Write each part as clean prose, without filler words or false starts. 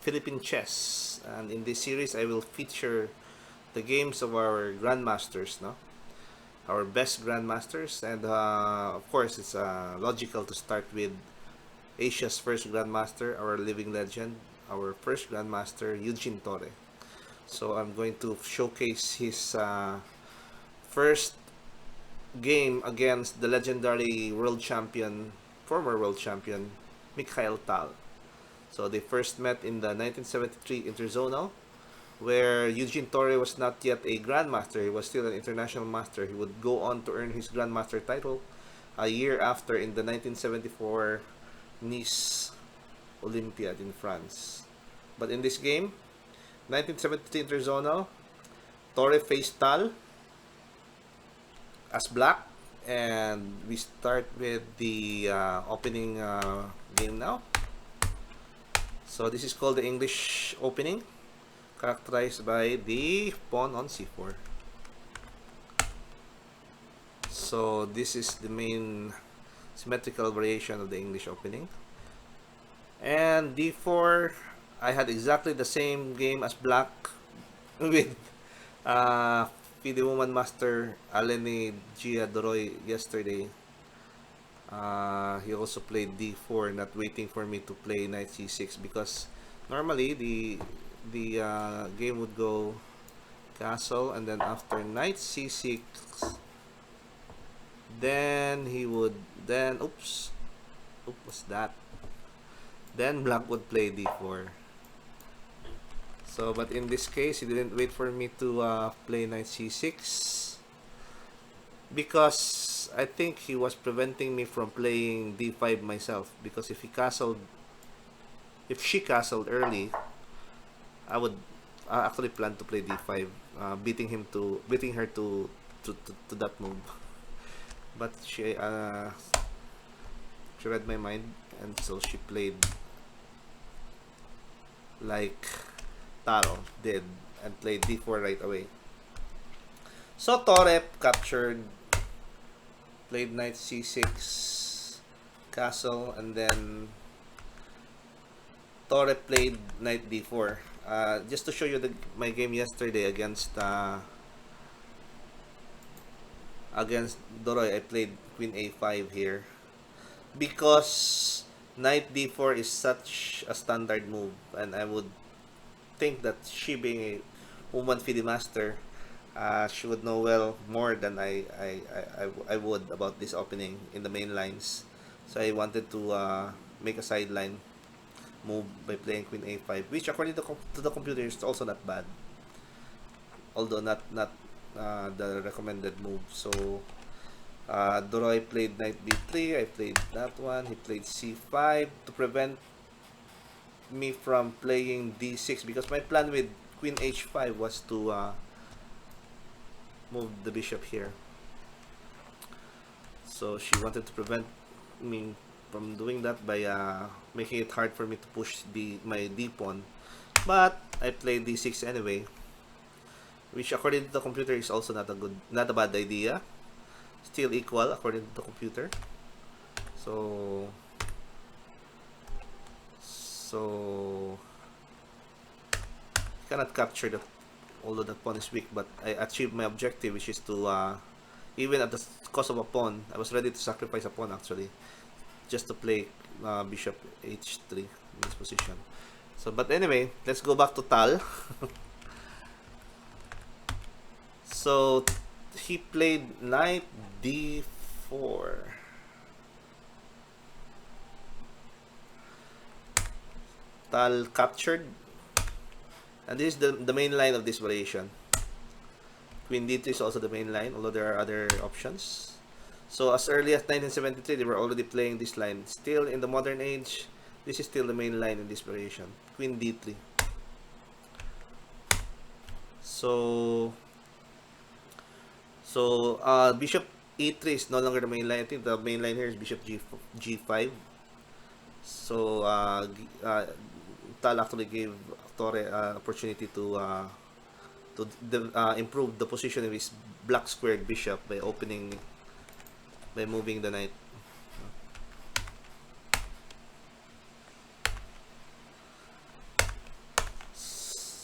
Philippine chess, and in this series I will feature the games of our grandmasters, no, our best grandmasters, and of course it's logical to start with Asia's first grandmaster, our living legend, our first grandmaster Eugene Torre. So I'm going to showcase his first game against the legendary world champion, former world champion Mikhail Tal. So they first met in the 1973 Interzonal, where Eugene Torre was not yet a grandmaster. He was still an international master. He would go on to earn his grandmaster title a year after in the 1974 Nice Olympiad in France. But in this game, 1973 Interzonal, Torre faced Tal as black, and we start with the opening game now. So this is called the English opening, characterized by the pawn on c4. So this is the main symmetrical variation of the English opening. And d4, I had exactly the same game as black with FIDE Woman Master Aleni Gia Doroy yesterday. He also played d4, not waiting for me to play knight c6, because normally the game would go castle, and then after knight c6, then he would oops, what's that? Then black would play d4. So, but in this case, he didn't wait for me to play knight c6, because I think he was preventing me from playing d5 myself. Because if she castled early, I would actually plan to play d5, beating her to that move. But she read my mind, and so she played like Taro did and played d4 right away. So Torre captured, played knight c6, castle, and then Torre played knight d4. Just to show you my game yesterday against Doroy, I played queen a5 here, because knight d4 is such a standard move, and I would think that she, being a woman FIDE master, she would know well more than I would about this opening in the main lines. So I wanted to make a sideline move by playing queen a5, which according to the computer is also not bad, although not the recommended move. So Doroy played knight b3, I played that one, he played c5 to prevent me from playing d6, because my plan with queen h5 was to move the bishop here. So she wanted to prevent me from doing that by making it hard for me to push my d pawn, but I played d6 anyway, which according to the computer is also not a bad idea. Still equal according to the computer. So cannot capture the, although that pawn is weak, but I achieved my objective, which is to even at the cost of a pawn, I was ready to sacrifice a pawn actually, just to play bishop h3 in this position. So, but anyway, let's go back to Tal. So he played knight d4. Tal captured, and this is the main line of this variation. Queen d3 is also the main line, although there are other options. So as early as 1973, they were already playing this line. Still in the modern age, this is still the main line in this variation. Queen d3. So bishop e3 is no longer the main line. I think the main line here is bishop g5. So Tal actually gave Torre opportunity to improve the position of his black squared bishop by moving the knight.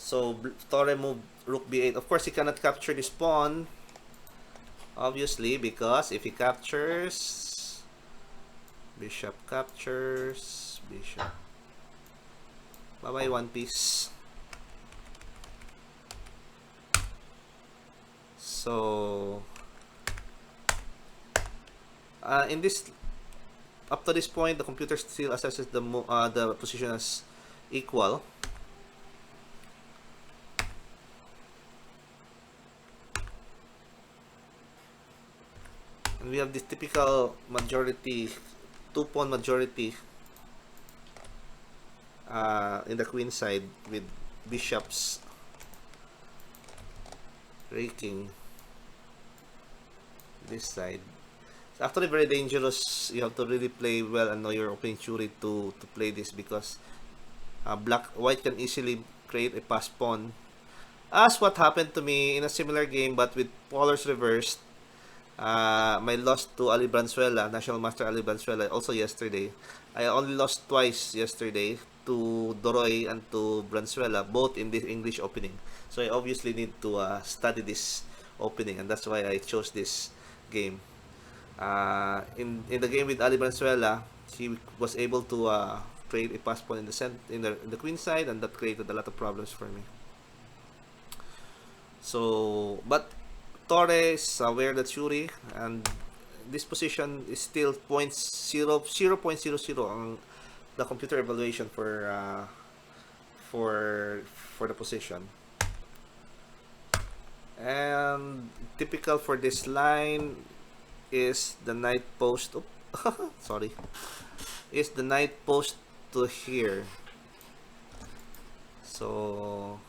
So Torre moved rook b8. Of course, he cannot capture this pawn, obviously, because if he captures, bishop captures, bishop. Bye-bye, one piece. So, in this, up to this point, the computer still assesses the position as equal. And we have this typical majority, two-pawn majority in the queen side with bishops raking this side. It's actually very dangerous. You have to really play well and know your opening theory to play this, because white can easily create a pass pawn, as what happened to me in a similar game but with polars reversed. My loss to Ali Branzuela, National Master Ali Branzuela, also yesterday. I only lost twice yesterday, to Doroy and to Branzuela, both in this English opening. So I obviously need to study this opening, and that's why I chose this game. In the game with Ali Branzuela, he was able to create a pass pawn in the queen side, and that created a lot of problems for me. So, but Torre is aware that Shuri, and this position is still 0.00 ang the computer evaluation for the position. And typical for this line is the knight post. Sorry, is the knight post to here. So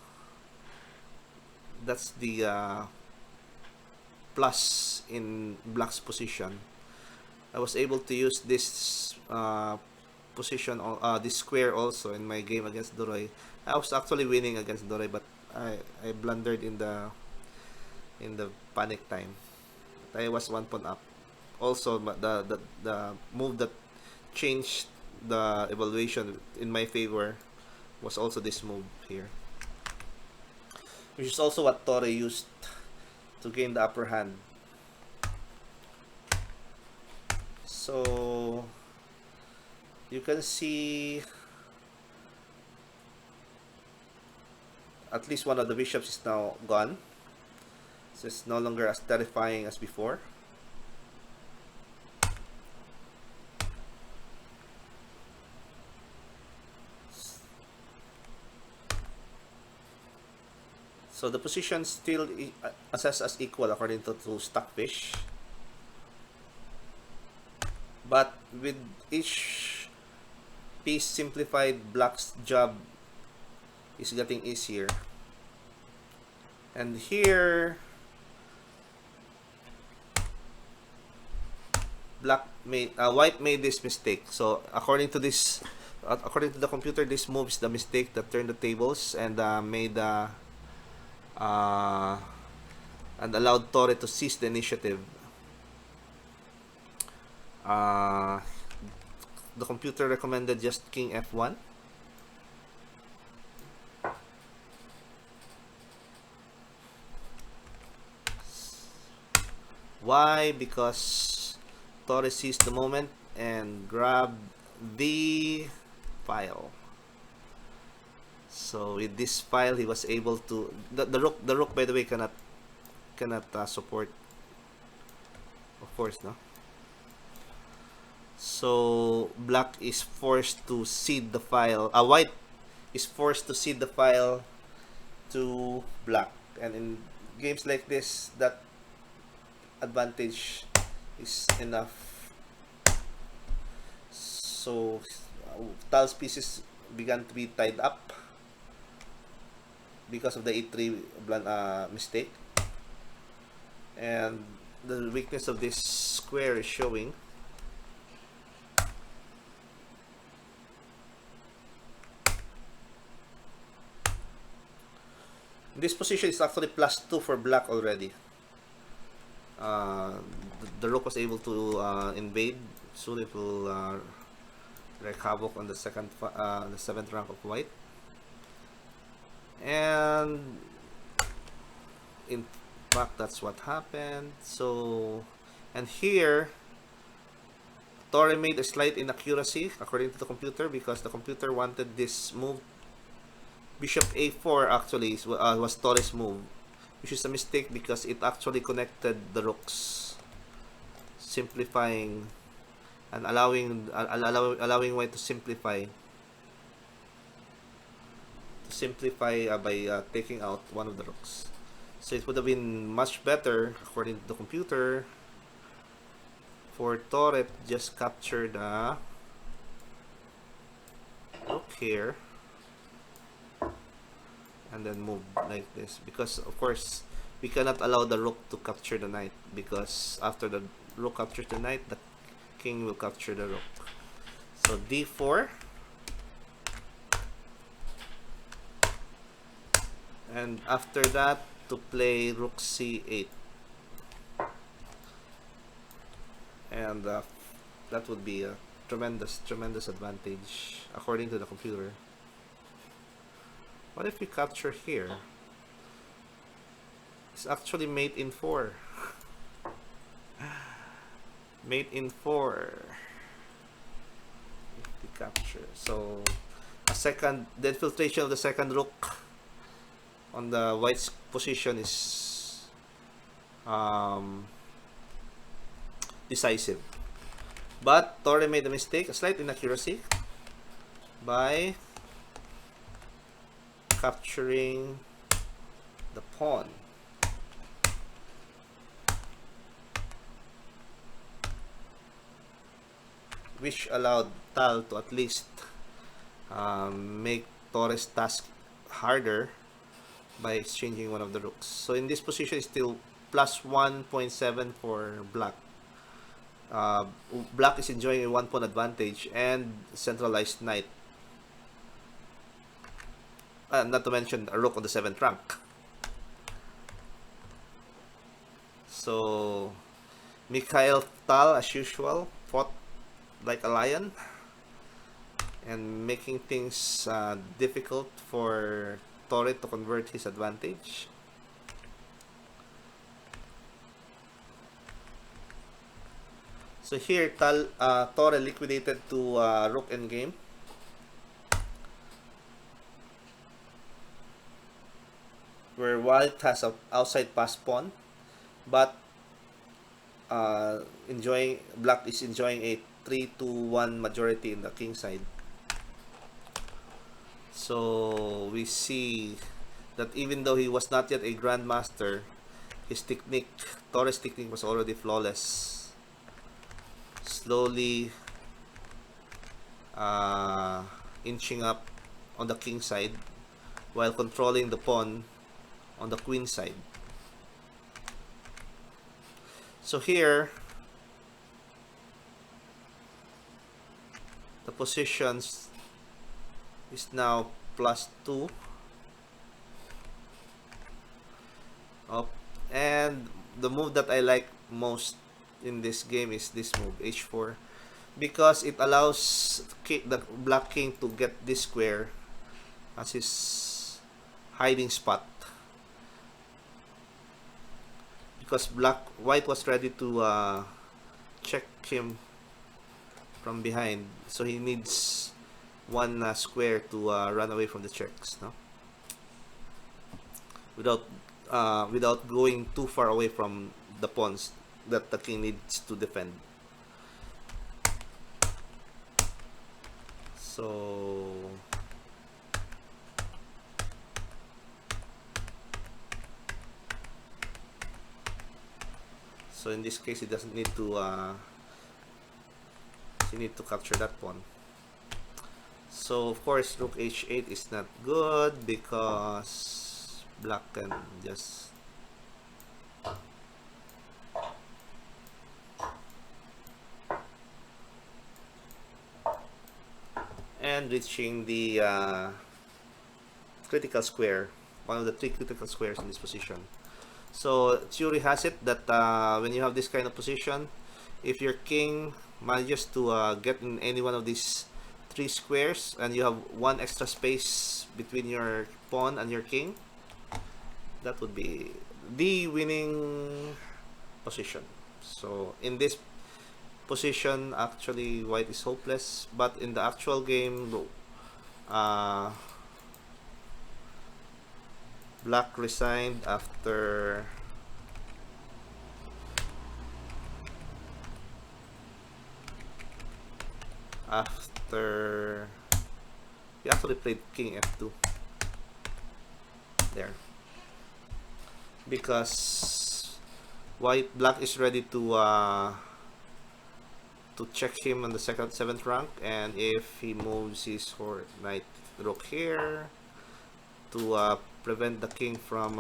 that's the plus in black's position. I was able to use this position, this square also in my game against Doroy. I was actually winning against Doroy, but I blundered in the panic time. I was one pawn up. Also, the move that changed the evaluation in my favor was also this move here, which is also what Torre used to gain the upper hand. So you can see at least one of the bishops is now gone. So it's no longer as terrifying as before. So the position still assessed as equal according to Stockfish. But with each piece simplified, black's job is getting easier. And here, white made this mistake. So according to the computer, this move is the mistake that turned the tables and made and allowed Torre to seize the initiative. The computer recommended just king f1. Why? Because Torre seized the moment and grabbed the file. So with this file, he was able to the rook by the way cannot support, of course, no. So black is forced to cede the file. White is forced to cede the file to black, and in games like this, that advantage is enough. So Tal's pieces began to be tied up because of the e3 mistake, and the weakness of this square is showing. This position is actually +2 for black already. The rook was able to invade. Soon it will wreak havoc on the 7th rank of white. And And in fact, that's what happened. So, and here, Torre made a slight inaccuracy according to the computer because the computer wanted this move. Bishop a4 actually was Torre's move, which is a mistake because it actually connected the rooks, simplifying and allowing white to simplify by taking out one of the rooks. So it would have been much better, according to the computer, for Torre to just capture the rook here and then move like this, because of course we cannot allow the rook to capture the knight, because after the rook captures the knight, the king will capture the rook. So d4, and after that to play rook c8, and that would be a tremendous advantage according to the computer. What if we capture here? It's actually mate in 4. Mate in 4. If we capture, so the infiltration of the second rook on the white's position is decisive. But Torre made a mistake, a slight inaccuracy, by capturing the pawn. Which allowed Tal to at least make Torre's task harder by exchanging one of the rooks. So in this position, it's still plus 1.7 for black. Black is enjoying a 1 pawn advantage and centralized knight. Not to mention a rook on the 7th rank. So Mikhail Tal, as usual, fought like a lion and making things difficult for Torre to convert his advantage. So here, Torre liquidated to rook endgame. Where white has an outside pass pawn, but black is enjoying a 3-1 majority in the king side. So we see that even though he was not yet a grandmaster, his technique, Torre's technique, was already flawless. Slowly inching up on the king side while controlling the pawn on the queen side. So here, the positions is now +2. And the move that I like most in this game is this move, h4, because it allows the black king to get this square as his hiding spot, because white was ready to check him from behind, so he needs one square to run away from the checks, no? Without going too far away from the pawns that the king needs to defend. So in this case, he doesn't need to capture that pawn. So of course rook h8 is not good because black can just and reaching the critical square, one of the 3 critical squares in this position. So theory has it that when you have this kind of position, if your king manages to get in any one of these 3 squares and you have one extra space between your pawn and your king, That would be the winning position. So in this position, actually white is hopeless, but in the actual game, uh, black resigned after he actually played king f2 there, because black is ready to check him on the second seventh rank, and if he moves his knight rook here to prevent the king from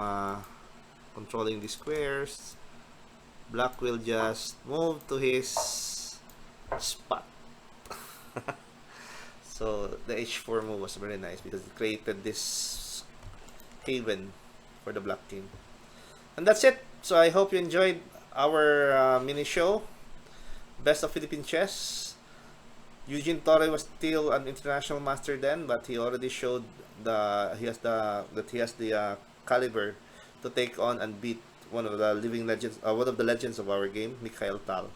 controlling the squares, black will just move to his spot. So the h4 move was very nice because it created this haven for the black king. And that's it. So I hope you enjoyed our mini show, Best of Philippine Chess. Eugene Torre was still an international master then, but he already showed that he has the caliber to take on and beat one of the living legends, one of the legends of our game, Mikhail Tal.